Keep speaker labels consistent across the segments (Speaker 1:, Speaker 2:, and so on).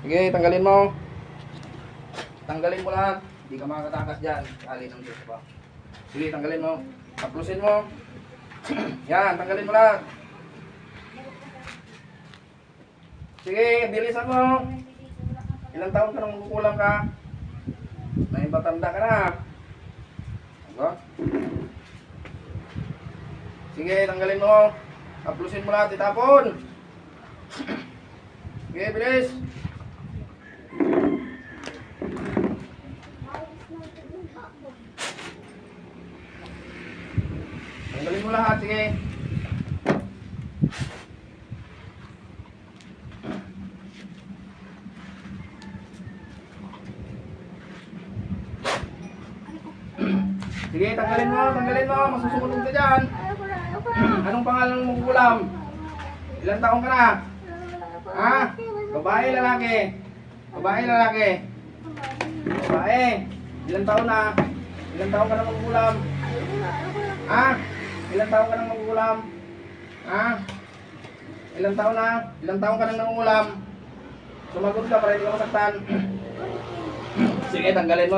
Speaker 1: Sige, tanggalin mo. Tanggalin mo lahat. Hindi ka makakatakas dyan. Kali ng Diyos pa. Sige, tanggalin mo. Taplusin mo. Yan, tanggalin mo lahat. Sige, bilisan mo. Ilang taon ka nang magkukulang ka? Naibatanda ka na. Ano? Sige, tanggalin mo. Taplusin mo lahat. Itapon. Sige, bilis. Tanggalin mo lahat, sige. Sige, tanggalin mo, masusumunod ka dyan. Anong pangalan mong ulam? Ilang taong ka na? Ha? Babae, lalaki? Babae, lalaki? Babae. Ilang taon na? Ilang taong ka na mag-ulam? Ha? Ilang taon ka nang mag-ulam? Ha? Ilang taon na? Ilang taon ka nang nangulam? Sumagot ka para hindi ka masaktan. Sige, tanggalin mo.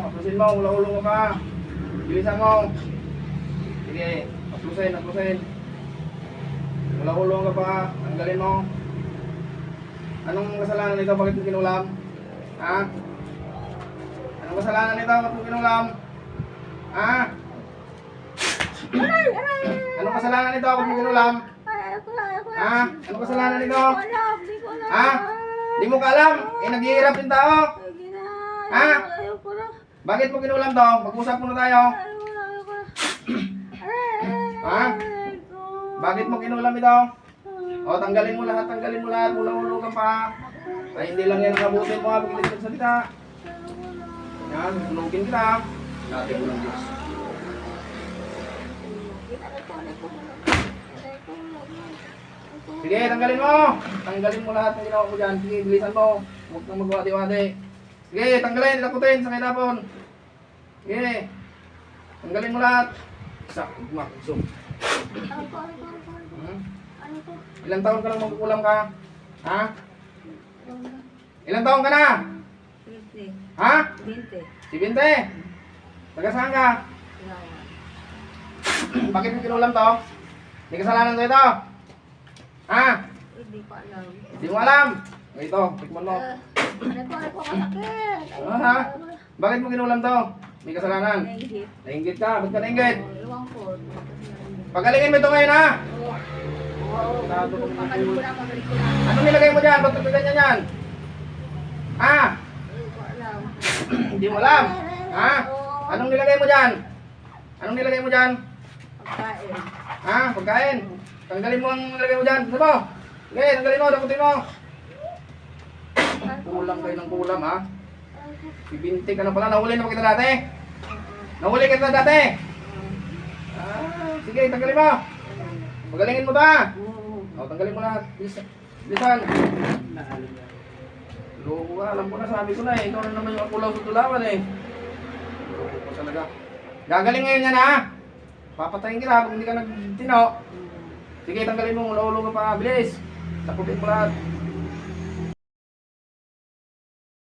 Speaker 1: Aplusin mo, ulo-ulo ka. Bilisan mo. Sige, aplusin. Ulo-ulo ka pa. Tanggalin mo. Anong kasalanan nito? Bakit mo kinulam? Ha? Anong kasalanan nito? Bakit mo kinulam? Ha? Anong kasalanan nito? Bakit mo kinulam? Ha? Anong kasalanan nito? Ha? Di mo ka alam? Eh, naghihirap yung tao. Ha? Bakit mo kinulam to? Mag-usap muna tayo. Ha? Bakit mo kinulam ito? O, tanggalin mo lahat. Ulo-ulo ka pa. Ay, hindi lang yan ang abutin mo. Pag hindi ka salita. Yan, sunugin kita. Dati mo ng Diyos. Sige, tanggalin mo. Tanggalin mo lahat ng ginawa mo dyan. Sige, bilisan mo. Huwag kang magwati-wati. Sige, tanggalin. Takutin sa kaitapon. Sige. Tanggalin mo lahat. Isa, ugma, zoom. Ilang taon ka lang magkukulam ka? Ha? Ilang taon ka na?
Speaker 2: 20.
Speaker 1: Ha?
Speaker 2: 20.
Speaker 1: Si Binte. Taga saan ka? Bakit mo kinulam to? May kasalanan to ito? Ha?
Speaker 2: Hindi ko alam.
Speaker 1: Hindi mo alam? Ito, tikman mo.
Speaker 2: Ano po masakit?
Speaker 1: Ha? Bakit mo kinulam to? May kasalanan.
Speaker 2: Nainggit.
Speaker 1: Nainggit ka? Ba't ka nainggit?
Speaker 2: Iwan ko.
Speaker 1: Pagalingin mo ito ngayon ha?
Speaker 2: Pagaling ko na.
Speaker 1: Anong nilagay mo dyan? Ba't ka ganyan yan? Ha?
Speaker 2: Hindi ko alam.
Speaker 1: Hindi mo alam? Ha? Anong nilagay mo dyan?
Speaker 2: Pagkain.
Speaker 1: Ha? Pagkain? Tanggalin mo ang nilagay mo dyan. Gusto mo? Sige, tanggalin mo. Dakutin mo. Kulang kayo ng kulam ha? Bibinti ka na pala. Nahuli na ba kita dati? Nahuli kita dati? Sige, tanggalin mo. Pagalingin mo ba? O, tanggalin mo lahat. Bilisan. Loko ka. Alam ko na, sabi ko na eh. Ikaw na naman yung akulaw sa tulawan eh. Loko ko talaga. Gagaling ngayon yan ha? Papatayin kita kung hindi ka nagtino. Sige, tanggalin mo. Ulo-ulo ka pa. Bilis. Takutin mo lahat.